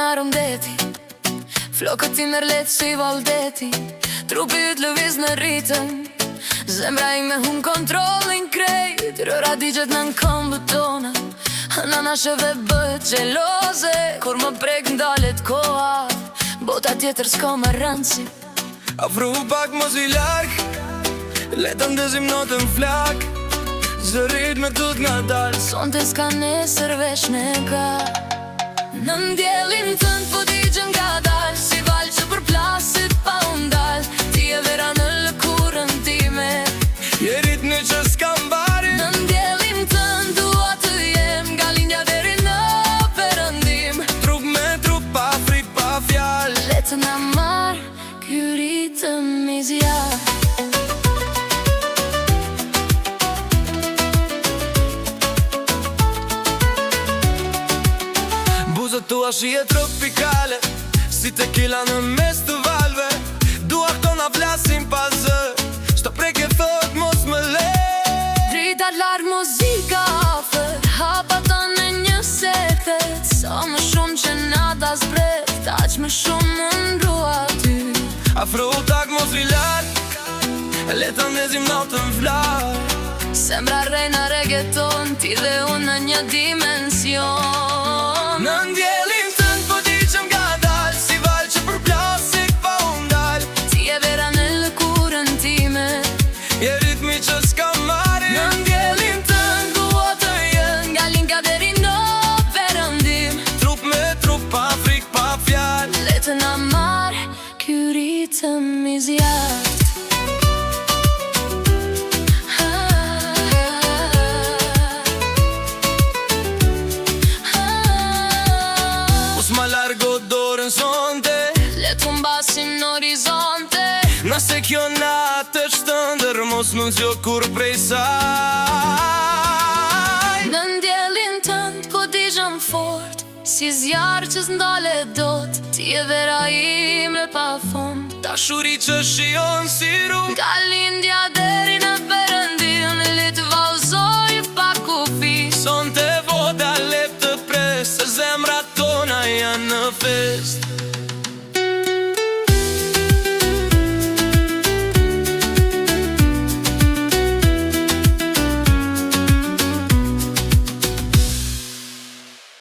arëm deti, flokët ti nërlet si valdeti, trupi yt lëviz në ritëm, zemra ime hun kontrolin krejt, rëra digjet në këmbët tona, nana shëve bëhet gjeloze, kur më prek ndalet koha, bota tjetër s'ka më rëndësi. Afru pak mos i larg, le të ndezim notën flak, zërit me tut nga dal, sonte s'ka nesër veç nega. Në ndjelin tënd po digjen nga dal, si val që përplasit pa undal, ti e vera në lëkurën time, je ritmi që s'ka mbari. në ndjelin tënd dua të jem, nga lindja deri në perëndim, Trup me trup, pa frik, pa fjal, le të na marr ky ritëm i zjarr. buzët tua shije tropikale, si tequila në mes të valve, dua këto na flasin pa zë, shto prek e thot mos më le. Drita larg muzika afer, hapa të në një sekret, sa më shumë që nata zbret, taq më shumë më ndrua ty. Afro tak mos i larg, le të ndezim notën flak, Sembra rejna reggaeton, ti dhe unë në një dimension. në ndjelin tënd po digjem nga dal, si val që përplasit pa undal, Ti e vera në lëkurën time, je ritmi që s'ka marri. në ndjelin tënd dua të jem, nga linga deri në perëndim, Trup me trup, pa frik, pa fjal, le të na marr ky ritëm i zjarrt. ma largo dorën sonte, Le të mbasim në horizonte, nëse kjo natë është tëndër, mos më zjo kur prej saj. në ndjelin tënd po digjem fort, si zjarr që s'ndale dot, ti e vera ime pa fond, Dashuri që shion si rrugë, nga lindja deri në perëndim, le të vallëzoj pa kufi, sonte voda lep të pres, se zemrat tona janë në fest.